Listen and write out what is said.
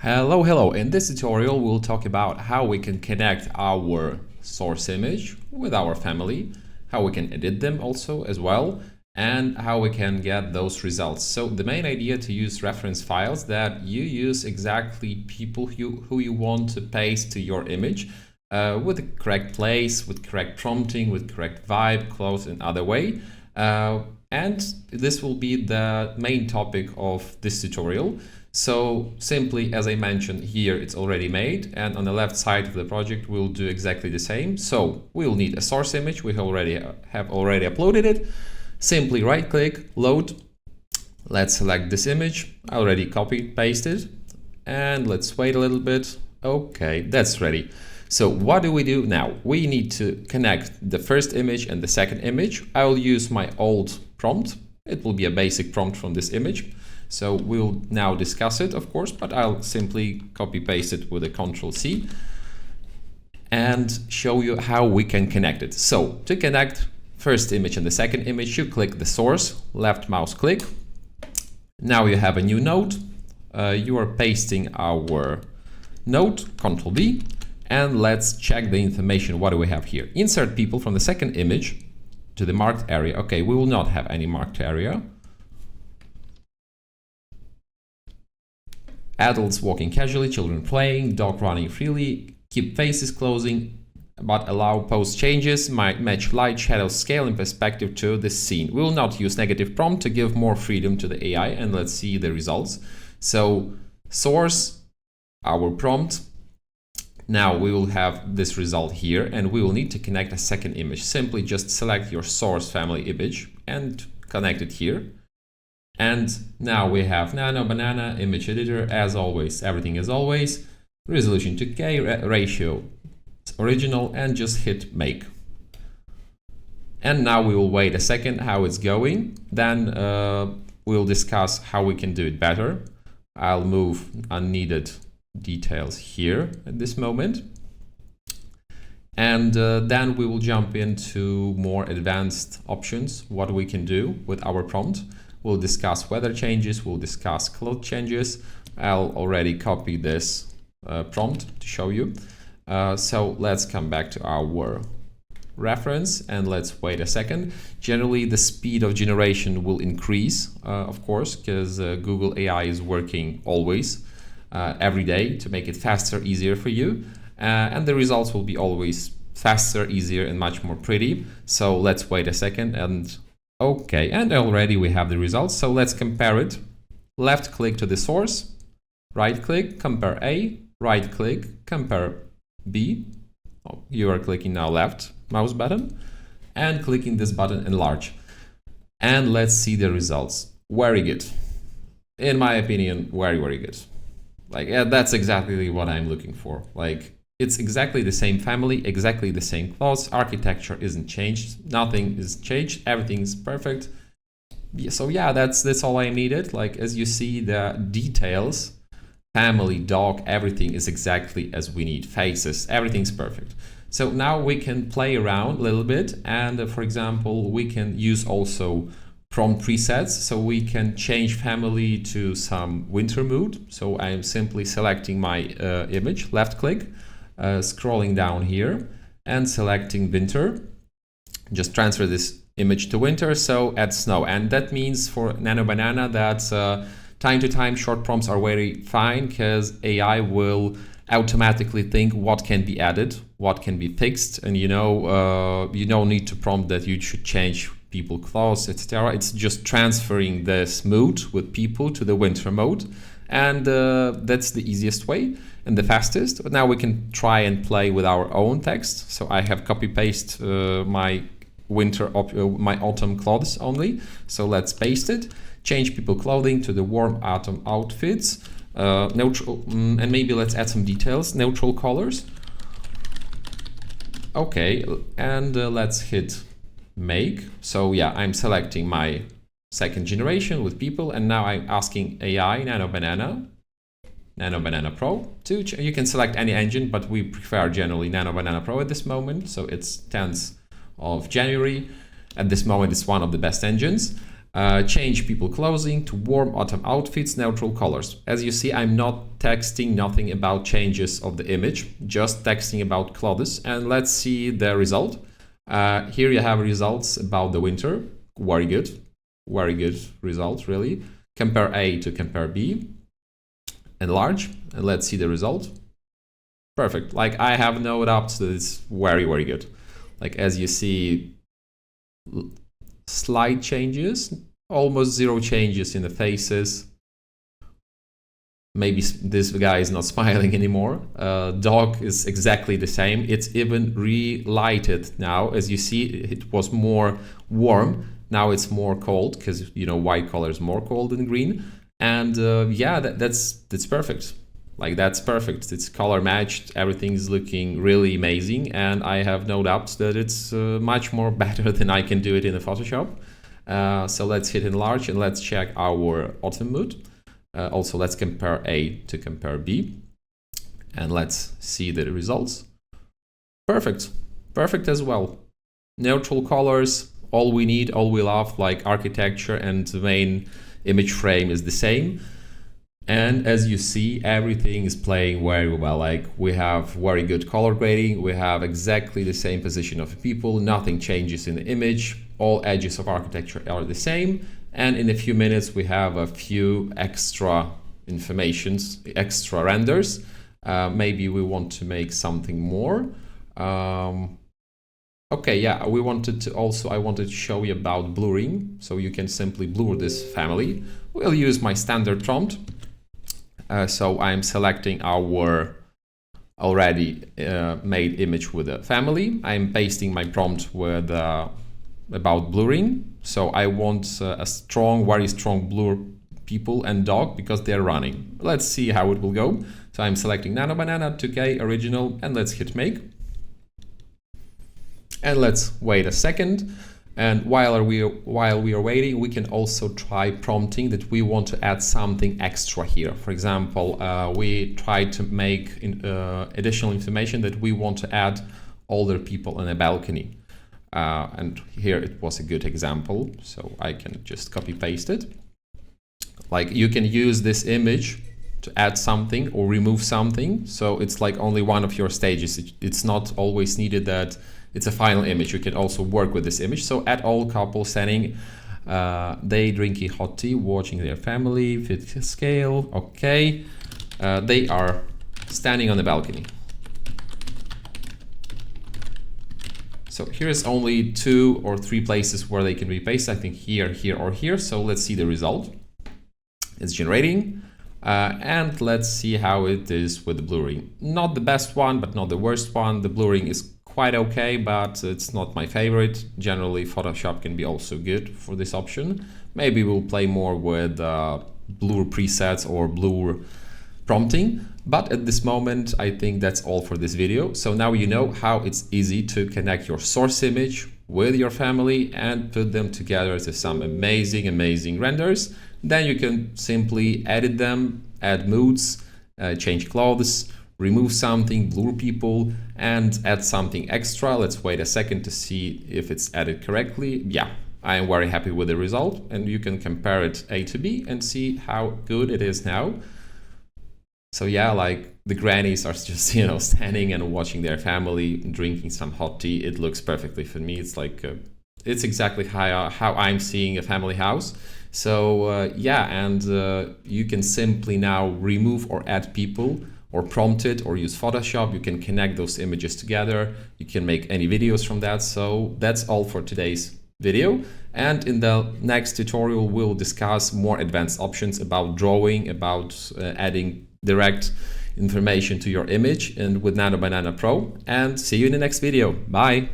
Hello. In this tutorial, we'll talk about how we can connect our source image with our family, how we can edit them also as well, and how we can get those results. So the main idea to use reference files that you use exactly people who you want to paste to your image with the correct place, with correct prompting, with correct vibe, close and other way. And this will be the main topic of this tutorial. So simply, as I mentioned here, it's already made, and on the left side of the project we'll do exactly the same. So we'll need a source image. We have already uploaded it. Simply right click, load. Let's select this image. I already copied, pasted, and let's wait a little bit. Okay, that's ready. So what do we do now? We need to connect the first image and the second image. I will use my old prompt. It will be a basic prompt from this image. So we'll now discuss it, of course, but I'll simply copy paste it with a Ctrl+C and show you how we can connect it. So to connect first image and the second image, you click the source, left mouse click. Now you have a new node. You are pasting our node, Ctrl+V, and let's check the information. What do we have here? Insert people from the second image to the marked area. Okay, we will not have any marked area. Adults walking casually, children playing, dog running freely, keep faces closing, but allow pose changes, might match light, shadow, scale, and perspective to the scene. We will not use negative prompt to give more freedom to the AI, and let's see the results. So source, our prompt. Now we will have this result here, and we will need to connect a second image. Simply just select your source family image and connect it here. And now we have NanoBanana image editor, as always, everything as always, resolution to K, ratio original, and just hit make. And now we will wait a second how it's going. Then we'll discuss how we can do it better. I'll move unneeded details here at this moment. And then we will jump into more advanced options, what we can do with our prompt. We'll discuss weather changes, we'll discuss cloth changes. I'll already copy this prompt to show you. So let's come back to our reference and let's wait a second. Generally, the speed of generation will increase, of course, because Google AI is working always, every day to make it faster, easier for you. And the results will be always faster, easier, and much more pretty. So let's wait a second and okay, and already we have the results. So let's compare it. Left click to the source, right click, compare A, right click, compare B. Oh, you are clicking now left mouse button and clicking this button enlarge. And let's see the results. Very good. In my opinion, very good. Like, yeah, that's exactly what I'm looking for. Like, it's exactly the same family, exactly the same clothes, architecture isn't changed, nothing is changed, everything is perfect. So yeah, that's all I needed. Like, as you see, the details, family, dog, everything is exactly as we need, faces, everything's perfect. So now we can play around a little bit, and for example, we can use also prompt presets, so we can change family to some winter mood. So I'm simply selecting my image, left click, scrolling down here and selecting winter. Just transfer this image to winter, so add snow. And that means for NanoBanana that time to time short prompts are very fine, because AI will automatically think what can be added, what can be fixed, and you don't need to prompt that you should change people clothes, etc. It's just transferring this mood with people to the winter mode, and that's the easiest way and the fastest. But now we can try and play with our own text. So I have copy paste my my autumn clothes only. So let's paste it. Change people clothing to the warm autumn outfits. Neutral, and maybe let's add some details. Neutral colors. Okay, and let's hit make. So yeah, I'm selecting my second generation with people, and now I'm asking AI NanoBanana Pro to you can select any engine, but we prefer generally NanoBanana Pro at this moment. So it's 10th of January. At this moment, it's one of the best engines. Change people clothing to warm autumn outfits, neutral colors. As you see, I'm not texting nothing about changes of the image, just texting about clothes. And let's see the result. Here you have results about the winter. Very good result, really. Compare A to compare B. Enlarge, and let's see the result. Perfect. Like, I have no doubt that it's very good. Like, as you see, slight changes, almost zero changes in the faces. Maybe this guy is not smiling anymore. Dog is exactly the same. It's even relighted now. As you see, it was more warm. Now it's more cold because, you know, white color is more cold than green. And yeah, that's perfect. Like, that's perfect. It's color matched. Everything is looking really amazing. And I have no doubt that it's much more better than I can do it in the Photoshop. So let's hit enlarge and let's check our autumn mood. Also, let's compare A to compare B. And let's see the results. Perfect. Perfect as well. Neutral colors, all we need, all we love, like architecture and the main image frame is the same. And as you see, everything is playing very well. Like, we have very good color grading. We have exactly the same position of people. Nothing changes in the image. All edges of architecture are the same. And in a few minutes, we have a few extra informations, extra renders. Maybe we want to make something more. Okay, yeah, I wanted to show you about blurring. So you can simply blur this family. We'll use my standard prompt. So I'm selecting our already made image with a family. I'm pasting my prompt with about blurring. So I want a strong, very strong blur people and dog because they're running. Let's see how it will go. So I'm selecting NanoBanana, 2K, original, and let's hit make. And let's wait a second. And while we are waiting, we can also try prompting that we want to add something extra here. For example, we try to make additional information that we want to add older people on a balcony. And here it was a good example, so I can just copy paste it. Like, you can use this image to add something or remove something. So it's like only one of your stages. It's not always needed that it's a final image. You can also work with this image. So add all couple setting, they drinking hot tea, watching their family, fit scale, okay. They are standing on the balcony. So here's only 2 or 3 places where they can be pasted. I think here, here, or here. So let's see the result. It's generating. And let's see how it is with the blurring. Not the best one, but not the worst one. The blurring is quite okay, but it's not my favorite. Generally, Photoshop can be also good for this option. Maybe we'll play more with blur presets or blur prompting. But at this moment, I think that's all for this video. So now you know how it's easy to connect your source image with your family and put them together to some amazing renders. Then you can simply edit them, add moods, change clothes, remove something, blur people, and add something extra. Let's wait a second to see if it's added correctly. Yeah, I am very happy with the result, and you can compare it A to B and see how good it is now. So yeah, like the grannies are just, you know, standing and watching their family, drinking some hot tea. It looks perfectly for me. It's like, it's exactly how I'm seeing a family house. So yeah, and you can simply now remove or add people or prompt it or use Photoshop. You can connect those images together. You can make any videos from that. So that's all for today's video. And in the next tutorial, we'll discuss more advanced options about drawing, about adding direct information to your image and with NanoBanana Pro. And see you in the next video. Bye.